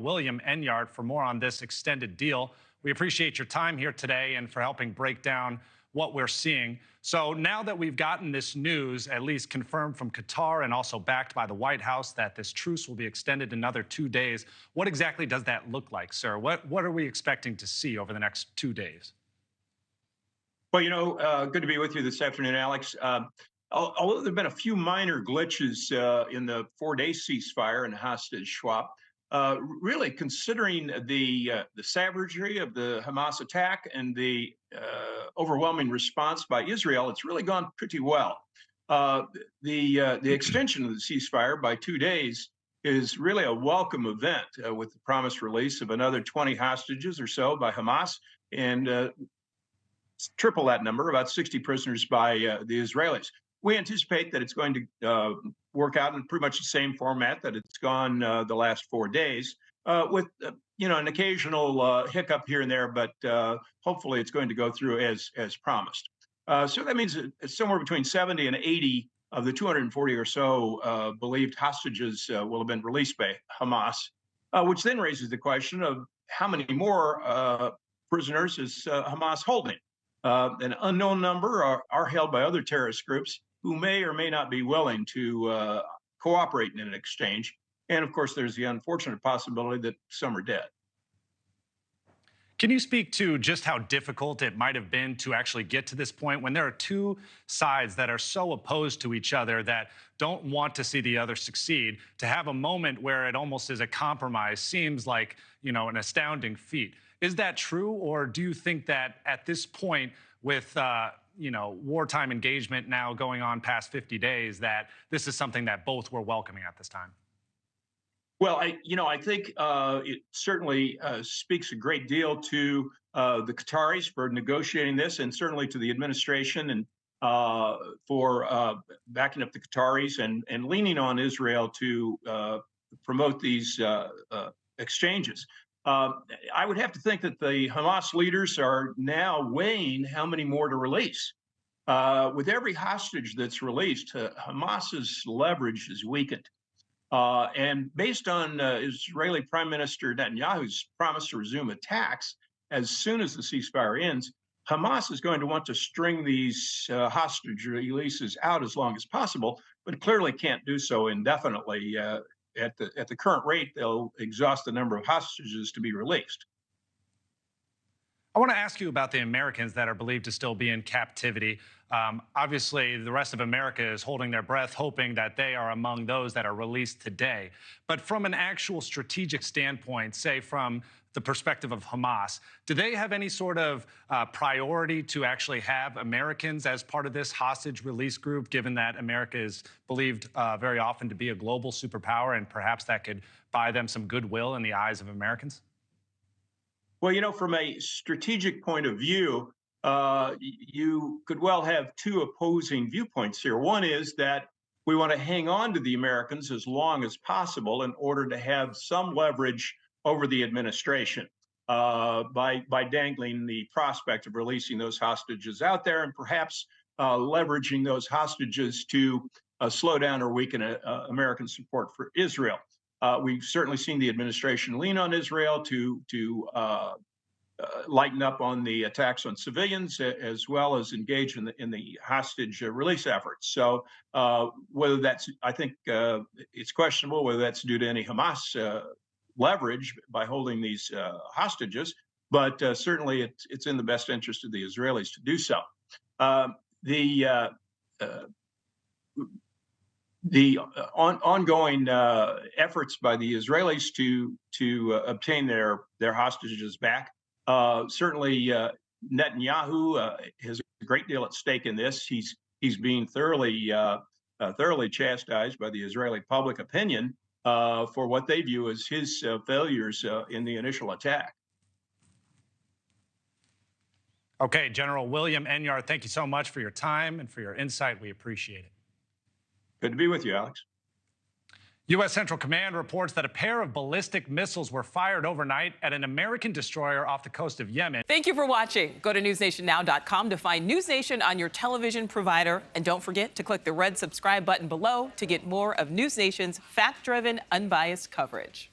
William Enyart for more on this extended deal. We appreciate your time here today and for helping break down what we're seeing. So now that we've gotten this news, at least confirmed from Qatar and also backed by the White House, that this truce will be extended another 2 days, what exactly does that look like, sir? What are we expecting to see over the next 2 days? Well, good to be with you this afternoon, Alex. Although there have been a few minor glitches in the 4-day ceasefire and hostage swap, really considering the savagery of the Hamas attack and the overwhelming response by Israel, it's really gone pretty well. The extension of the ceasefire by 2 days is really a welcome event, with the promised release of another 20 hostages or so by Hamas, and triple that number, about 60 prisoners by the Israelis. We anticipate that it's going to work out in pretty much the same format that it's gone the last 4 days, with an occasional hiccup here and there, but hopefully it's going to go through as promised. So that means it's somewhere between 70 and 80 of the 240 or so believed hostages will have been released by Hamas, which then raises the question of how many more prisoners is Hamas holding. An unknown number are held by other terrorist groups who may or may not be willing to cooperate in an exchange. And of course, there's the unfortunate possibility that some are dead. Can you speak to just how difficult it might have been to actually get to this point when there are two sides that are so opposed to each other that don't want to see the other succeed? To have a moment where it almost is a compromise seems like, an astounding feat. Is that true, or do you think that at this point, with wartime engagement now going on past 50 days, that this is something that both were welcoming at this time? Well, I think it certainly speaks a great deal to the Qataris for negotiating this, and certainly to the administration and for backing up the Qataris and leaning on Israel to promote these exchanges. I would have to think that the Hamas leaders are now weighing how many more to release. With every hostage that's released, Hamas's leverage is weakened. And based on Israeli Prime Minister Netanyahu's promise to resume attacks as soon as the ceasefire ends, Hamas is going to want to string these hostage releases out as long as possible, but clearly can't do so indefinitely. At the current rate, they'll exhaust the number of hostages to be released. I want to ask you about the Americans that are believed to still be in captivity. Obviously, the rest of America is holding their breath, hoping that they are among those that are released today. But from an actual strategic standpoint, say from the perspective of Hamas, do they have any sort of priority to actually have Americans as part of this hostage release group, given that America is believed very often to be a global superpower, and perhaps that could buy them some goodwill in the eyes of Americans? Well, from a strategic point of view, you could well have two opposing viewpoints here. One is that we want to hang on to the Americans as long as possible in order to have some leverage over the administration by dangling the prospect of releasing those hostages out there, and perhaps leveraging those hostages to slow down or weaken American support for Israel. We've certainly seen the administration lean on Israel to lighten up on the attacks on civilians, as well as engage in the hostage release efforts. So whether I think it's questionable whether that's due to any Hamas leverage by holding these hostages, but certainly it's in the best interest of the Israelis to do so. The ongoing efforts by the Israelis to obtain their hostages back, certainly Netanyahu has a great deal at stake in this. He's being thoroughly chastised by the Israeli public opinion for what they view as his failures in the initial attack. Okay, General William Enyart, thank you so much for your time and for your insight. We appreciate it. Good to be with you, Alex. U.S. Central Command reports that a pair of ballistic missiles were fired overnight at an American destroyer off the coast of Yemen. Thank you for watching. Go to newsnationnow.com to find News Nation on your television provider. And don't forget to click the red subscribe button below to get more of News Nation's fact-driven, unbiased coverage.